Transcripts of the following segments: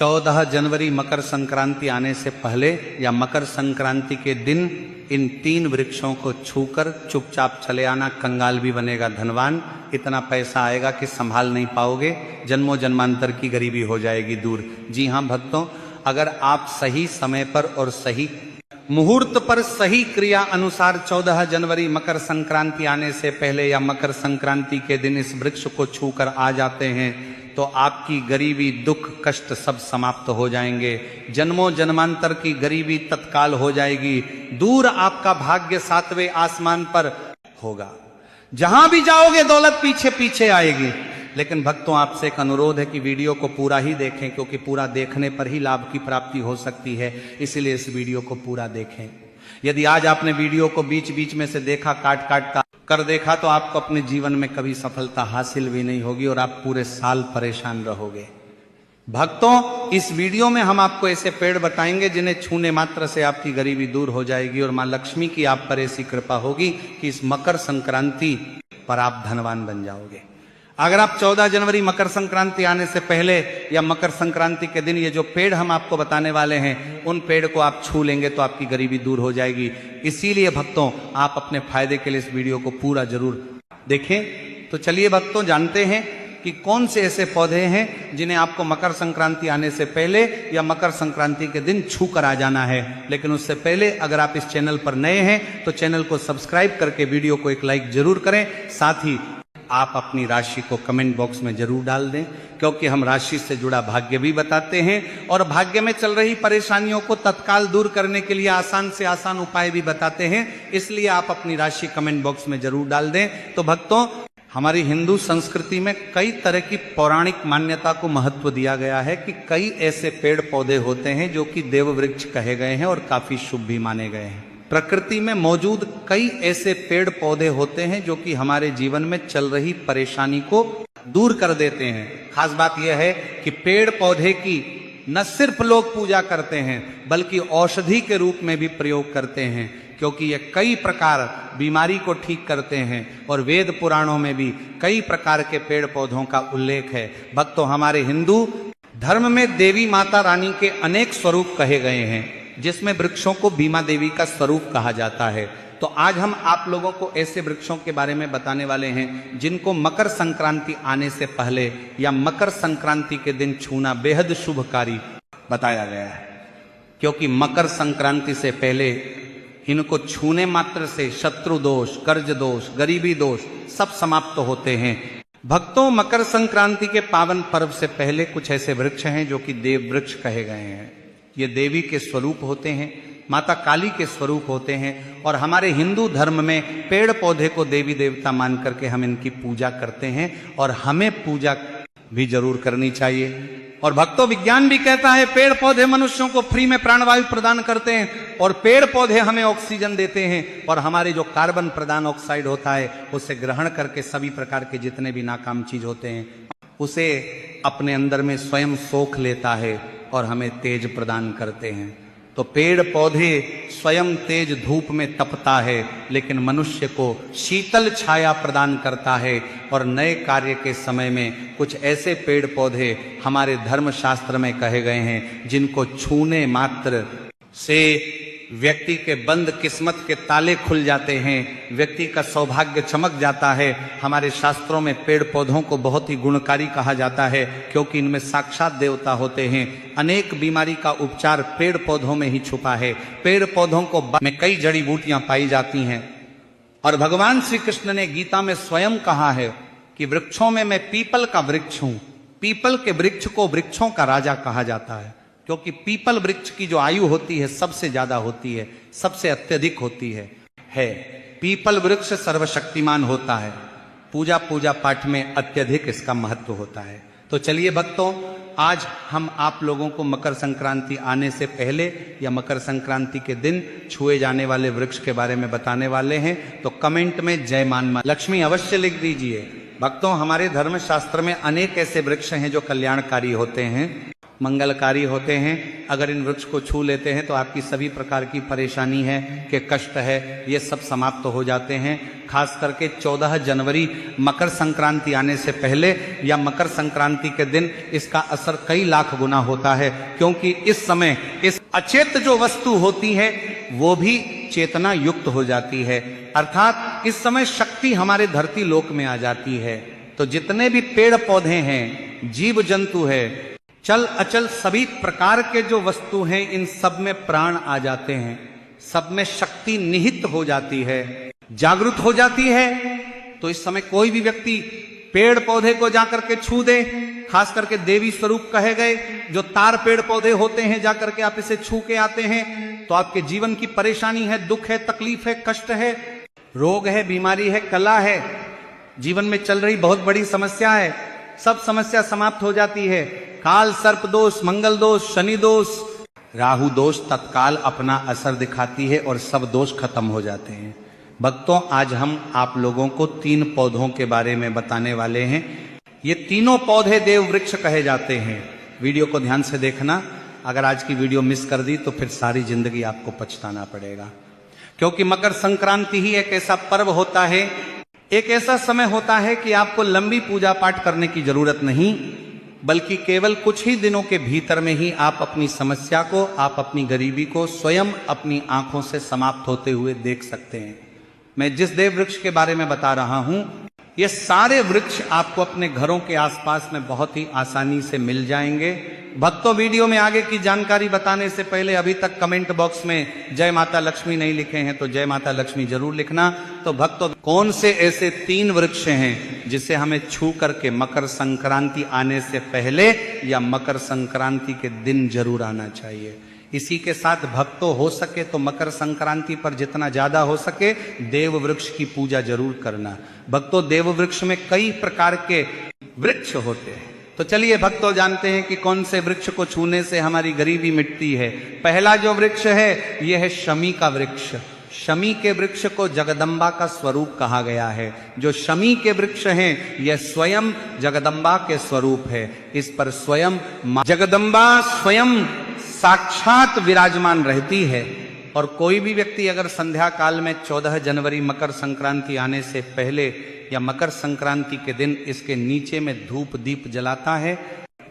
14 जनवरी मकर संक्रांति आने से पहले या मकर संक्रांति के दिन इन 3 वृक्षों को छूकर चुपचाप चले आना। कंगाल भी बनेगा धनवान, इतना पैसा आएगा कि संभाल नहीं पाओगे, जन्मों जन्मांतर की गरीबी हो जाएगी दूर। जी हाँ भक्तों, अगर आप सही समय पर और सही मुहूर्त पर सही क्रिया अनुसार 14 जनवरी मकर संक्रांति आने से पहले या मकर संक्रांति के दिन इस वृक्ष को छूकर आ जाते हैं तो आपकी गरीबी, दुख, कष्ट सब समाप्त हो जाएंगे। जन्मों जन्मांतर की गरीबी तत्काल हो जाएगी। दूर आपका भाग्य 7वें आसमान पर होगा। जहां भी जाओगे दौलत पीछे पीछे आएगी। लेकिन भक्तों, आपसे एक अनुरोध है कि वीडियो को पूरा ही देखें, क्योंकि पूरा देखने पर ही लाभ की प्राप्ति हो सकती है। इसीलिए इस वीडियो को पूरा देखें। यदि आज आपने वीडियो को बीच बीच में से देखा, काट काट कर देखा, तो आपको अपने जीवन में कभी सफलता हासिल भी नहीं होगी और आप पूरे साल परेशान रहोगे। भक्तों, इस वीडियो में हम आपको ऐसे पेड़ बताएंगे जिन्हें छूने मात्र से आपकी गरीबी दूर हो जाएगी और मां लक्ष्मी की आप पर ऐसी कृपा होगी कि इस मकर संक्रांति पर आप धनवान बन जाओगे। अगर आप 14 जनवरी मकर संक्रांति आने से पहले या मकर संक्रांति के दिन ये जो पेड़ हम आपको बताने वाले हैं, उन पेड़ को आप छू लेंगे तो आपकी गरीबी दूर हो जाएगी। इसीलिए भक्तों, आप अपने फायदे के लिए इस वीडियो को पूरा जरूर देखें। तो चलिए भक्तों, जानते हैं कि कौन से ऐसे पौधे हैं जिन्हें आपको मकर संक्रांति आने से पहले या मकर संक्रांति के दिन छू कर आ जाना है। लेकिन उससे पहले अगर आप इस चैनल पर नए हैं तो चैनल को सब्सक्राइब करके वीडियो को एक लाइक जरूर करें। साथ ही आप अपनी राशि को कमेंट बॉक्स में जरूर डाल दें, क्योंकि हम राशि से जुड़ा भाग्य भी बताते हैं और भाग्य में चल रही परेशानियों को तत्काल दूर करने के लिए आसान से आसान उपाय भी बताते हैं। इसलिए आप अपनी राशि कमेंट बॉक्स में जरूर डाल दें। तो भक्तों, हमारी हिंदू संस्कृति में कई तरह की पौराणिक मान्यता को महत्व दिया गया है कि कई ऐसे पेड़ पौधे होते हैं जो कि देव वृक्ष कहे गए हैं और काफी शुभ भी माने गए हैं। प्रकृति में मौजूद कई ऐसे पेड़ पौधे होते हैं जो कि हमारे जीवन में चल रही परेशानी को दूर कर देते हैं। खास बात यह है कि पेड़ पौधे की न सिर्फ लोग पूजा करते हैं बल्कि औषधि के रूप में भी प्रयोग करते हैं, क्योंकि ये कई प्रकार बीमारी को ठीक करते हैं और वेद पुराणों में भी कई प्रकार के पेड़ पौधों का उल्लेख है। भक्तों, हमारे हिंदू धर्म में देवी माता रानी के अनेक स्वरूप कहे गए हैं, जिसमें वृक्षों को बीमा देवी का स्वरूप कहा जाता है। तो आज हम आप लोगों को ऐसे वृक्षों के बारे में बताने वाले हैं जिनको मकर संक्रांति आने से पहले या मकर संक्रांति के दिन छूना बेहद शुभकारी बताया गया है, क्योंकि मकर संक्रांति से पहले इनको छूने मात्र से शत्रु दोष, कर्ज दोष, गरीबी दोष सब समाप्त होते हैं। भक्तों, मकर संक्रांति के पावन पर्व से पहले कुछ ऐसे वृक्ष हैं जो कि देव वृक्ष कहे गए हैं। ये देवी के स्वरूप होते हैं, माता काली के स्वरूप होते हैं और हमारे हिंदू धर्म में पेड़ पौधे को देवी देवता मान करके हम इनकी पूजा करते हैं और हमें पूजा भी जरूर करनी चाहिए। और भक्तों, विज्ञान भी कहता है पेड़ पौधे मनुष्यों को फ्री में प्राणवायु प्रदान करते हैं और पेड़ पौधे हमें ऑक्सीजन देते हैं और हमारे जो कार्बन प्रदान ऑक्साइड होता है उसे ग्रहण करके सभी प्रकार के जितने भी नाकाम चीज होते हैं उसे अपने अंदर में स्वयं सोख लेता है और हमें तेज प्रदान करते हैं। तो पेड़ पौधे स्वयं तेज धूप में तपता है, लेकिन मनुष्य को शीतल छाया प्रदान करता है। और नए कार्य के समय में कुछ ऐसे पेड़ पौधे हमारे धर्मशास्त्र में कहे गए हैं जिनको छूने मात्र से व्यक्ति के बंद किस्मत के ताले खुल जाते हैं, व्यक्ति का सौभाग्य चमक जाता है। हमारे शास्त्रों में पेड़ पौधों को बहुत ही गुणकारी कहा जाता है, क्योंकि इनमें साक्षात देवता होते हैं। अनेक बीमारी का उपचार पेड़ पौधों में ही छुपा है। पेड़ पौधों को में कई जड़ी बूटियां पाई जाती हैं और भगवान श्री कृष्ण ने गीता में स्वयं कहा है कि वृक्षों में मैं पीपल का वृक्ष हूं। पीपल के वृक्ष को वृक्षों का राजा कहा जाता है, क्योंकि पीपल वृक्ष की जो आयु होती है सबसे ज्यादा होती है, सबसे अत्यधिक होती है। पीपल वृक्ष सर्वशक्तिमान होता है। पूजा पूजा पाठ में अत्यधिक इसका महत्व होता है। तो चलिए भक्तों, आज हम आप लोगों को मकर संक्रांति आने से पहले या मकर संक्रांति के दिन छुए जाने वाले वृक्ष के बारे में बताने वाले हैं। तो कमेंट में जय मां लक्ष्मी अवश्य लिख दीजिए। भक्तों, हमारे धर्मशास्त्र में अनेक ऐसे वृक्ष हैं जो कल्याणकारी होते हैं मंगलकारी होते हैं। अगर इन वृक्ष को छू लेते हैं तो आपकी सभी प्रकार की परेशानी है कि कष्ट है, ये सब समाप्त हो जाते हैं। खास करके 14 जनवरी मकर संक्रांति आने से पहले या मकर संक्रांति के दिन इसका असर कई लाख गुना होता है, क्योंकि इस समय इस अचेत जो वस्तु होती है वो भी चेतना युक्त हो जाती है, अर्थात इस समय शक्ति हमारे धरती लोक में आ जाती है। तो जितने भी पेड़ पौधे हैं, जीव जंतु है, चल अचल सभी प्रकार के जो वस्तु हैं, इन सब में प्राण आ जाते हैं, सब में शक्ति निहित हो जाती है, जागृत हो जाती है। तो इस समय कोई भी व्यक्ति पेड़ पौधे को जाकर के छू दे, खास करके देवी स्वरूप कहे गए जो तार पेड़ पौधे होते हैं, जाकर के आप इसे छू के आते हैं तो आपके जीवन की परेशानी है, दुख है, तकलीफ है, कष्ट है, रोग है, बीमारी है, कला है, जीवन में चल रही बहुत बड़ी समस्या है, सब समस्या समाप्त हो जाती है। काल सर्प दोष, मंगल दोष, शनि दोष, राहु दोष तत्काल अपना असर दिखाती है और सब दोष खत्म हो जाते हैं। भक्तों, आज हम आप लोगों को 3 पौधों के बारे में बताने वाले हैं। ये तीनों पौधे देव वृक्ष कहे जाते हैं। वीडियो को ध्यान से देखना, अगर आज की वीडियो मिस कर दी तो फिर सारी जिंदगी आपको पछताना पड़ेगा, क्योंकि मकर संक्रांति ही एक ऐसा पर्व होता है, एक ऐसा समय होता है कि आपको लंबी पूजा पाठ करने की जरूरत नहीं, बल्कि केवल कुछ ही दिनों के भीतर में ही आप अपनी समस्या को, आप अपनी गरीबी को स्वयं अपनी आंखों से समाप्त होते हुए देख सकते हैं। मैं जिस देव वृक्ष के बारे में बता रहा हूं, ये सारे वृक्ष आपको अपने घरों के आसपास में बहुत ही आसानी से मिल जाएंगे। भक्तों, वीडियो में आगे की जानकारी बताने से पहले अभी तक कमेंट बॉक्स में जय माता लक्ष्मी नहीं लिखे हैं तो जय माता लक्ष्मी जरूर लिखना। तो भक्तों, कौन से ऐसे 3 वृक्ष हैं जिसे हमें छू करके मकर संक्रांति आने से पहले या मकर संक्रांति के दिन जरूर आना चाहिए। इसी के साथ भक्तों, हो सके तो मकर संक्रांति पर जितना ज्यादा हो सके देव वृक्ष की पूजा जरूर करना। भक्तों, देव वृक्ष में कई प्रकार के वृक्ष होते हैं, तो चलिए भक्तों जानते हैं कि कौन से वृक्ष को छूने से हमारी गरीबी मिटती है। पहला जो वृक्ष है यह है शमी का वृक्ष। शमी के वृक्ष को जगदम्बा का स्वरूप कहा गया है। जो शमी के वृक्ष हैं यह स्वयं जगदम्बा के स्वरूप है। इस पर स्वयं जगदम्बा स्वयं साक्षात विराजमान रहती है। और कोई भी व्यक्ति अगर संध्या काल में 14 जनवरी मकर संक्रांति आने से पहले या मकर संक्रांति के दिन इसके नीचे में धूप दीप जलाता है,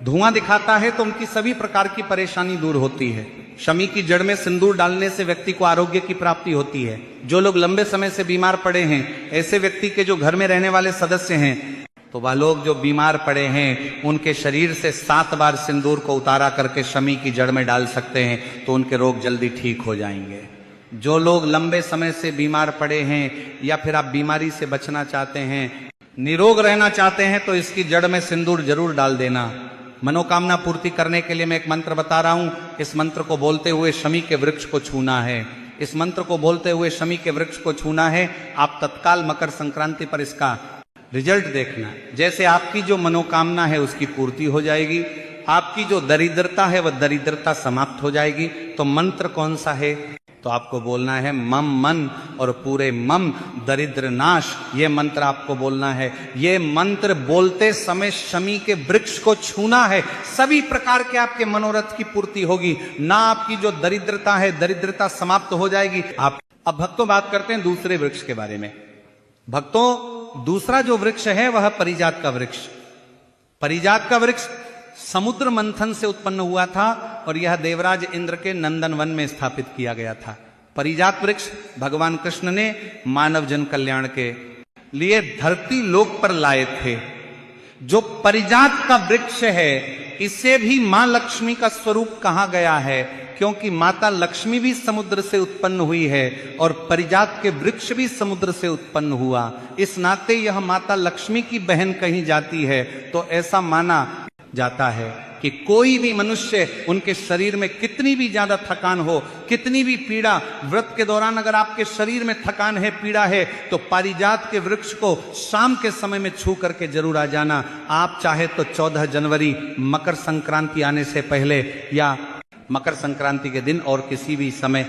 धुआं दिखाता है, तो उनकी सभी प्रकार की परेशानी दूर होती है। शमी की जड़ में सिंदूर डालने से व्यक्ति को आरोग्य की प्राप्ति होती है। जो लोग लंबे समय से बीमार पड़े हैं, ऐसे व्यक्ति के जो घर में रहने वाले सदस्य हैं, तो वह लोग जो बीमार पड़े हैं उनके शरीर से 7 बार सिंदूर को उतारा करके शमी की जड़ में डाल सकते हैं, तो उनके रोग जल्दी ठीक हो जाएंगे। जो लोग लंबे समय से बीमार पड़े हैं या फिर आप बीमारी से बचना चाहते हैं, निरोग रहना चाहते हैं, तो इसकी जड़ में सिंदूर जरूर डाल देना। मनोकामना पूर्ति करने के लिए मैं एक मंत्र बता रहा हूं। इस मंत्र को बोलते हुए शमी के वृक्ष को छूना है। इस मंत्र को बोलते हुए शमी के वृक्ष को छूना है। आप तत्काल मकर संक्रांति पर इसका रिजल्ट देखना। जैसे आपकी जो मनोकामना है उसकी पूर्ति हो जाएगी, आपकी जो दरिद्रता है वह दरिद्रता समाप्त हो जाएगी। तो मंत्र कौन सा है? तो आपको बोलना है मम मन और पूरे मम दरिद्र नाश। ये मंत्र आपको बोलना है। ये मंत्र बोलते समय शमी के वृक्ष को छूना है। सभी प्रकार के आपके मनोरथ की पूर्ति होगी ना, आपकी जो दरिद्रता है दरिद्रता समाप्त हो जाएगी। आप अब भक्तों बात करते हैं दूसरे वृक्ष के बारे में। भक्तों, दूसरा जो वृक्ष है वह परिजात का वृक्ष। परिजात का वृक्ष समुद्र मंथन से उत्पन्न हुआ था और यह देवराज इंद्र के नंदन वन में स्थापित किया गया था। परिजात वृक्ष भगवान कृष्ण ने मानव जन कल्याण के लिए धरती लोक पर लाए थे। जो परिजात का वृक्ष है इसे भी मां लक्ष्मी का स्वरूप कहा गया है, क्योंकि माता लक्ष्मी भी समुद्र से उत्पन्न हुई है और परिजात के वृक्ष भी समुद्र से उत्पन्न हुआ। इस नाते यह माता लक्ष्मी की बहन कही जाती है। तो ऐसा माना जाता है कि कोई भी मनुष्य उनके शरीर में कितनी भी ज्यादा थकान हो, कितनी भी पीड़ा, व्रत के दौरान अगर आपके शरीर में थकान है, पीड़ा है, तो पारिजात के वृक्ष को शाम के समय में छू करके जरूर आ जाना। आप चाहे तो 14 जनवरी मकर संक्रांति आने से पहले या मकर संक्रांति के दिन और किसी भी समय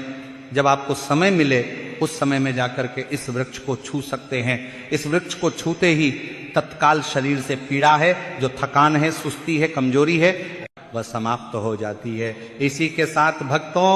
जब आपको समय मिले उस समय में जाकर के इस वृक्ष को छू सकते हैं। इस वृक्ष को छूते ही तत्काल शरीर से पीड़ा है, जो थकान है, सुस्ती है, कमजोरी है, वह समाप्त हो जाती है। इसी के साथ भक्तों